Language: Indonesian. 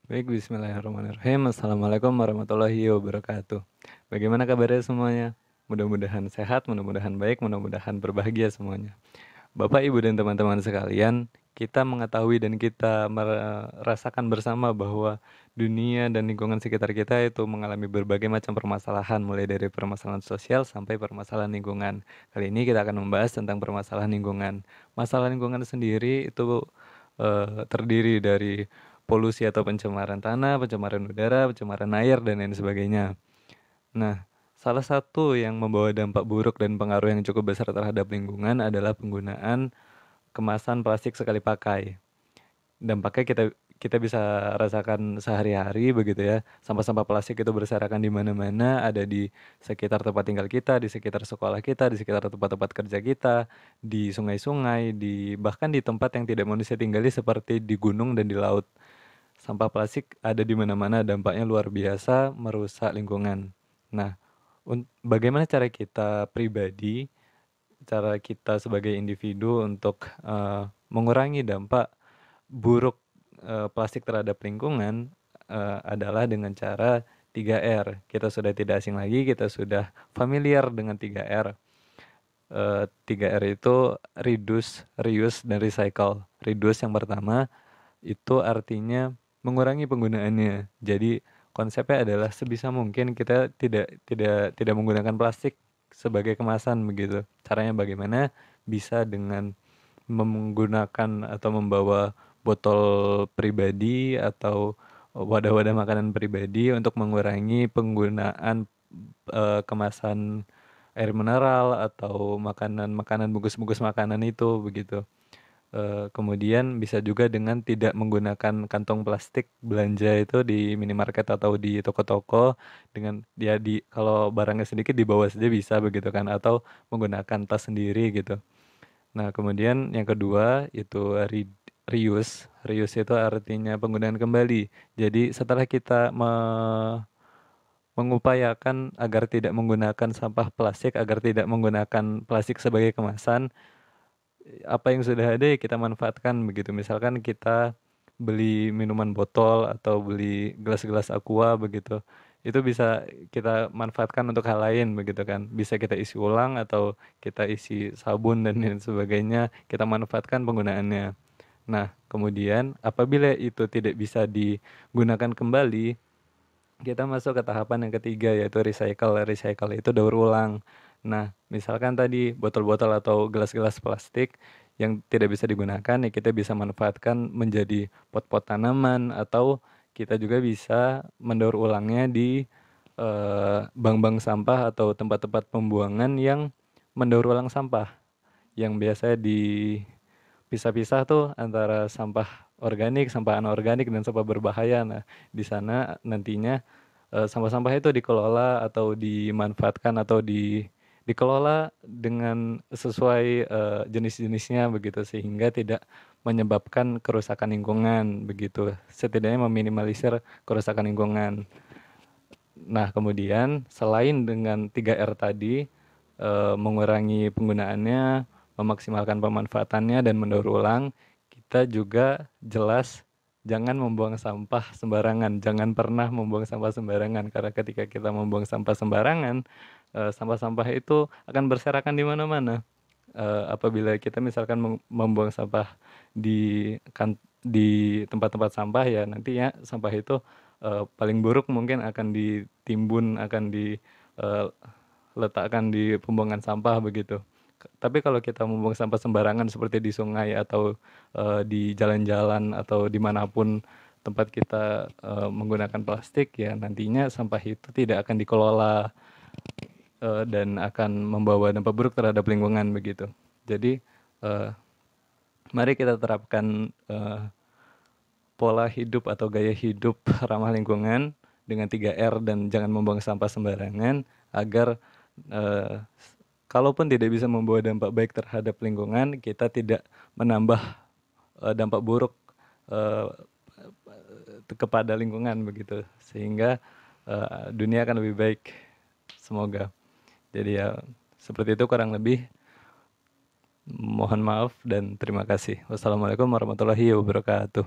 Baik, bismillahirrahmanirrahim. Assalamualaikum warahmatullahi wabarakatuh. Bagaimana kabarnya semuanya? Mudah-mudahan sehat, mudah-mudahan baik, mudah-mudahan berbahagia semuanya. Bapak, Ibu, dan teman-teman sekalian, kita mengetahui dan kita merasakan bersama bahwa dunia dan lingkungan sekitar kita itu mengalami berbagai macam permasalahan, mulai dari permasalahan sosial sampai permasalahan lingkungan. Kali ini kita akan membahas tentang permasalahan lingkungan. Masalah lingkungan sendiri itu terdiri dari polusi atau pencemaran tanah, pencemaran udara, pencemaran air, dan lain sebagainya. Nah, salah satu yang membawa dampak buruk dan pengaruh yang cukup besar terhadap lingkungan adalah penggunaan kemasan plastik sekali pakai. Dampaknya kita bisa rasakan sehari-hari begitu ya. Sampah-sampah plastik itu berserakan di mana-mana, ada di sekitar tempat tinggal kita, di sekitar sekolah kita, di sekitar tempat-tempat kerja kita, di sungai-sungai, bahkan di tempat yang tidak manusia tinggali seperti di gunung dan di laut. Sampah plastik ada di mana-mana, dampaknya luar biasa, merusak lingkungan. Nah, bagaimana cara kita pribadi, cara kita sebagai individu untuk mengurangi dampak buruk plastik terhadap lingkungan adalah dengan cara 3R. Kita sudah tidak asing lagi, kita sudah familiar dengan 3R. 3R itu reduce, reuse, dan recycle. Reduce yang pertama itu artinya mengurangi penggunaannya. Jadi konsepnya adalah sebisa mungkin kita tidak menggunakan plastik sebagai kemasan begitu. Caranya bagaimana? Bisa dengan menggunakan atau membawa botol pribadi atau wadah-wadah makanan pribadi untuk mengurangi penggunaan kemasan air mineral atau makanan-makanan bungkus-bungkus makanan itu begitu. Kemudian bisa juga dengan tidak menggunakan kantong plastik belanja itu di minimarket atau di toko-toko, dengan dia kalau barangnya sedikit dibawa saja bisa begitu kan, atau menggunakan tas sendiri gitu. Nah, kemudian yang kedua itu reuse. Reuse itu artinya penggunaan kembali. Jadi setelah kita mengupayakan agar tidak menggunakan sampah plastik, agar tidak menggunakan plastik sebagai kemasan, apa yang sudah ada ya kita manfaatkan begitu. Misalkan kita beli minuman botol atau beli gelas-gelas aqua begitu, itu bisa kita manfaatkan untuk hal lain begitu kan, bisa kita isi ulang atau kita isi sabun dan lain sebagainya, kita manfaatkan penggunaannya. Nah, kemudian apabila itu tidak bisa digunakan kembali, kita masuk ke tahapan yang ketiga, yaitu recycle. Recycle itu daur ulang. Nah, misalkan tadi botol-botol atau gelas-gelas plastik yang tidak bisa digunakan, ya kita bisa manfaatkan menjadi pot-pot tanaman, atau kita juga bisa mendaur ulangnya di bank-bank sampah atau tempat-tempat pembuangan yang mendaur ulang sampah, yang biasa dipisah-pisah tuh antara sampah organik, sampah anorganik, dan sampah berbahaya. Nah, di sana nantinya sampah-sampah itu dikelola atau dimanfaatkan atau dikelola dengan sesuai jenis-jenisnya begitu, sehingga tidak menyebabkan kerusakan lingkungan begitu. Setidaknya meminimalisir kerusakan lingkungan. Nah, kemudian selain dengan 3R tadi, mengurangi penggunaannya, memaksimalkan pemanfaatannya, dan mendaur ulang, kita juga jelas jangan membuang sampah sembarangan. Jangan pernah membuang sampah sembarangan, karena ketika kita membuang sampah sembarangan, sampah-sampah itu akan berserakan di mana-mana. Apabila kita misalkan membuang sampah di di tempat-tempat sampah, ya nantinya sampah itu paling buruk mungkin akan ditimbun, akan diletakkan di pembuangan sampah begitu. Tapi kalau kita membuang sampah sembarangan seperti di sungai atau di jalan-jalan atau dimanapun tempat kita menggunakan plastik, ya nantinya sampah itu tidak akan dikelola dan akan membawa dampak buruk terhadap lingkungan begitu. Jadi mari kita terapkan pola hidup atau gaya hidup ramah lingkungan dengan 3R, dan jangan membuang sampah sembarangan, agar eh, kalaupun tidak bisa membawa dampak baik terhadap lingkungan, kita tidak menambah dampak buruk eh, kepada lingkungan begitu, sehingga dunia akan lebih baik, semoga. Jadi ya seperti itu kurang lebih. Mohon maaf dan terima kasih. Wassalamualaikum warahmatullahi wabarakatuh.